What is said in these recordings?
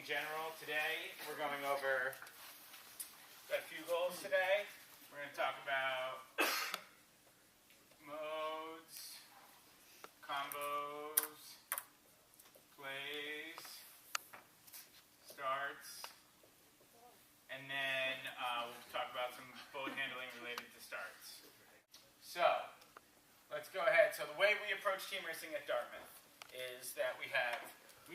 in general. Today, we're going over a few goals today. We're going to talk about modes, combos, plays, starts, and then we'll talk about some boat handling related to starts. So, let's go ahead. So the way we approach team racing at Dartmouth is that we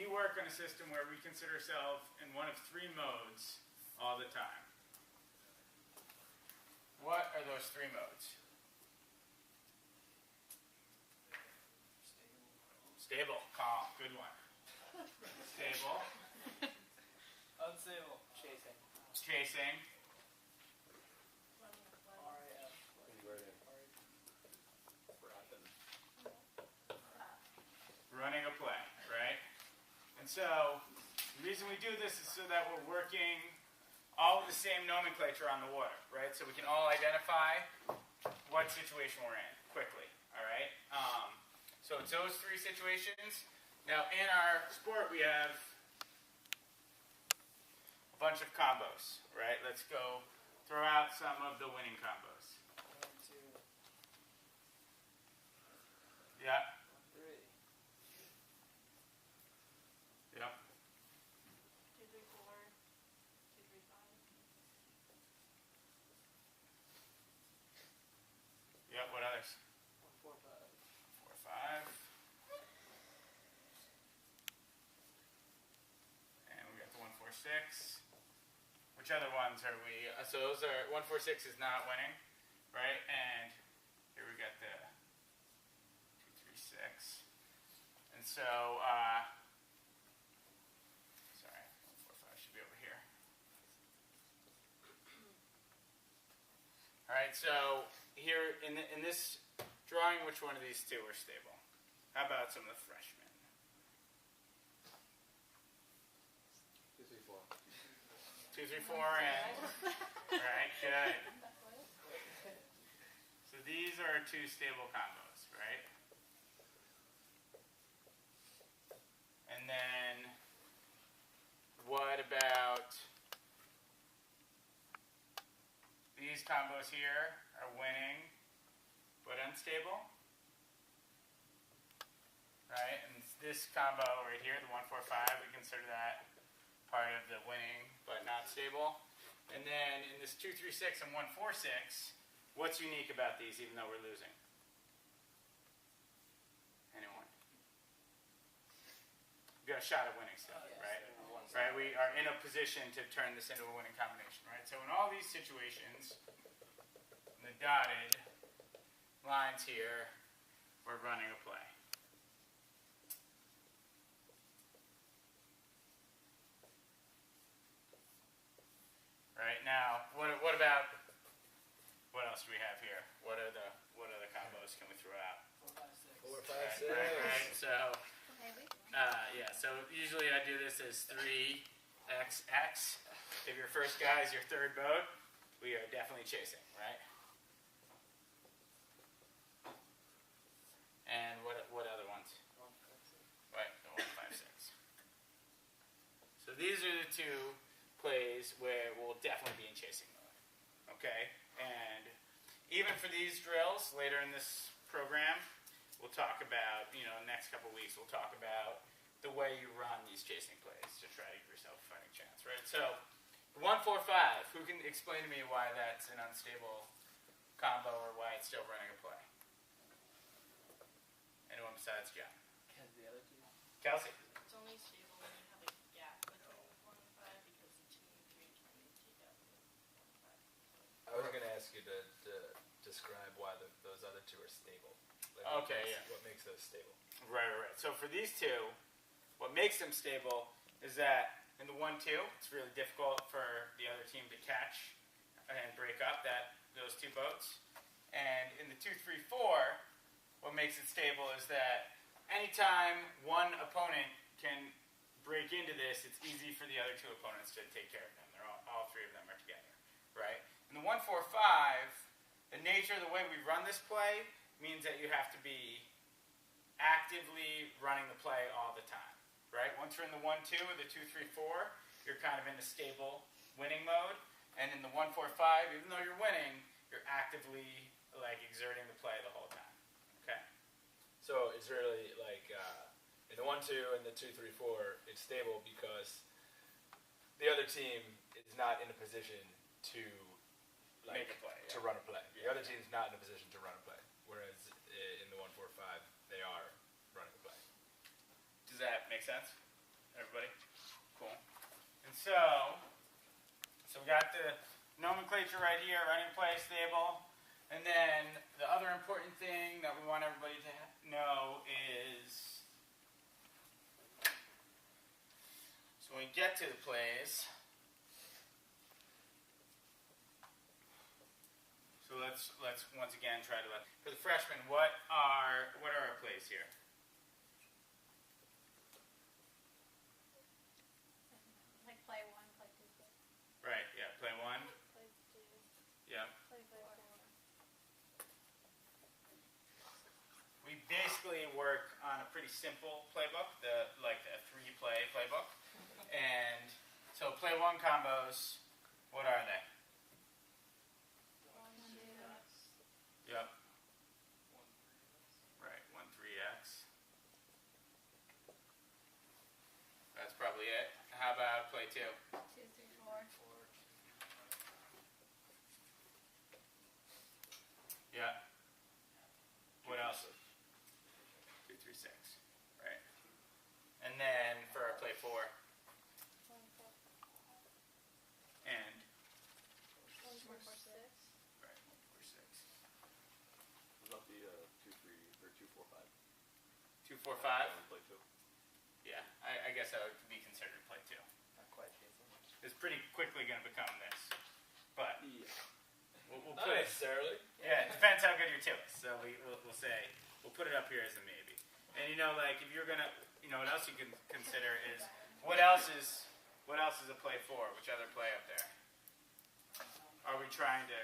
work on a system where we consider ourselves in one of three modes all the time. What are those three modes? Stable, calm, good one. Stable. Unstable. Chasing. Chasing. Running a play, right? And so, the reason we do this is so that we're working all with the same nomenclature on the water, right? So we can all identify what situation we're in quickly, all right? So it's those three situations. Now, in our sport, we have a bunch of combos, right? Let's go throw out some of the winning combos. 1, 2, Yeah. 3. Yep. 2, 3, 4, 2, 3, 5. Yep, what others? 1, 4, 5. 4, 5. And we got the 1, 4, 6. Which other ones are we? So those are 1, 4, 6 is not winning, right? And here we got the 2, 3, 6. And so, sorry, 1, 4, 5 should be over here. All right, so here in this drawing, which one of these two are stable? How about some of the freshmen? 2, 3, 4. 2, 3, 4, and all right, good. So these are two stable combos, right? And then what about these combos here are winning but unstable, right? And this combo right here, the 1, 4, 5, we consider that part of the winning but not stable. And then in this 2, 3, 6 and 1, 4, 6, what's unique about these even though we're losing? Anyone? We've got a shot at winning still, right? Right, we are in a position to turn this into a winning combination, right? So in all these situations, the dotted lines here, we're running a play. Right, now, what else do we have here? What are the combos can we throw out? 4, 5, 6. 4, 5, 6. Right, so yeah, so usually I do this as 3xx. If your first guy is your third boat, we are definitely chasing, right? And what other ones? 1, 5, 6. Right, the 1, 5, 6. So these are the two plays where we'll definitely be in chasing mode. Okay? And even for these drills later in this program, we'll talk about, next couple weeks, we'll talk about the way you run these chasing plays to try to give yourself a fighting chance, right? So, 1, 4, 5, who can explain to me why that's an unstable combo or why it's still running a play? Anyone besides John? Because the other two. Kelsey? It's only stable when you have a gap between 1 and 5 because the 2 and 3 can take out the 1 and 5. I was going to ask you to describe why those other two are stable. Okay, yeah. What makes those stable? Right. So for these two, what makes them stable is that in the 1, 2, it's really difficult for the other team to catch and break up those two boats. And in the 2, 3, 4, what makes it stable is that anytime one opponent can break into this, it's easy for the other two opponents to take care of them. They're all three of them are together, right? In the 1, 4, 5, the nature of the way we run this play means that you have to be actively running the play all the time, right? Once you're in the 1-2 or the 2-3-4, you're kind of in a stable winning mode. And in the 1-4-5, even though you're winning, you're actively like exerting the play the whole time. Okay. So it's really like in the 1-2 and the 2-3-4, it's stable because the other team is not in a position to Make a play, to yeah. run a play. The other team's not in a position to run a play, whereas in the 1-4-5, they are running a play. Does that make sense? Everybody? Cool. And so we got the nomenclature right here, running play, stable. And then the other important thing that we want everybody to know is, so when we get to the plays, so let's once again try to, for the freshmen, what are our plays here? Like play 1, play 2, play Right, yeah, play 1. 2, Yeah. play 4. We basically work on a pretty simple playbook, the 3-play playbook. And so play 1 combos, what are they? 1, 2, Yep. Right, 1-3-X. That's probably it. How about play 2? 2, 3, 4. Yeah. What else? 2-3-6. Right. And then for our play 4. 1, 4, And 1, 4, 6. right, 1-4-6. What about the 2-3 or 2-4-5? 2-4-5. Play 2. Yeah, I guess that would be considered play 2. Not quite, Jason. It's pretty quickly going to become this, but Yeah. we'll Not put it. necessarily. Yeah, it depends how good your 2 is. So we'll say we'll put it up here as a maybe. And like if you're gonna, what else you can consider is what else is a play 4? Which other play up there? Are we trying to?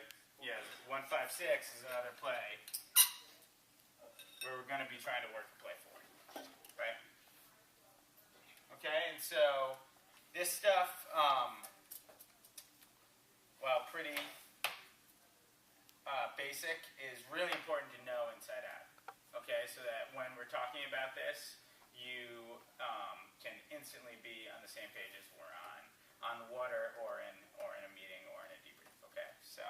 Yeah, 1-5-6 is another play where we're going to be trying to work a play 4, right? Okay, and so this stuff, while pretty basic, is really important to know inside out. Okay, so that when we're talking about this, you can instantly be on the same page as we're on the water or in a meeting or in a debrief. Okay, so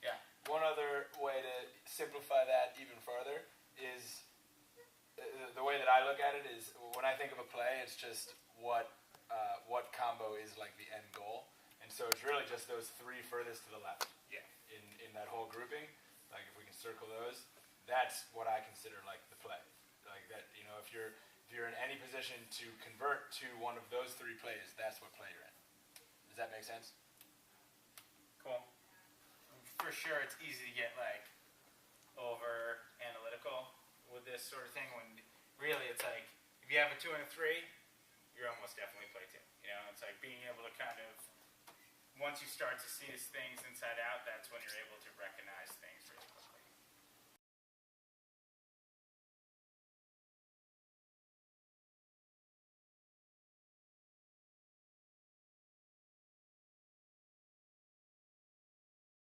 yeah, One other way to simplify that even further is the way that I look at it is when I think of a play, it's just what combo is like the end goal, and so it's really just those 3 furthest to the left. yeah, In that whole grouping, like if we can circle those, that's what I consider like the play. Like that, if you're in any position to convert to one of those 3 plays, that's what play you're in. Does that make sense? cool. For sure, it's easy to get over analytical with this sort of thing when really it's like if you have a 2 and a 3, you're almost definitely play 2. It's like being able to kind of once you start to see these things inside out, that's when you're able to recognize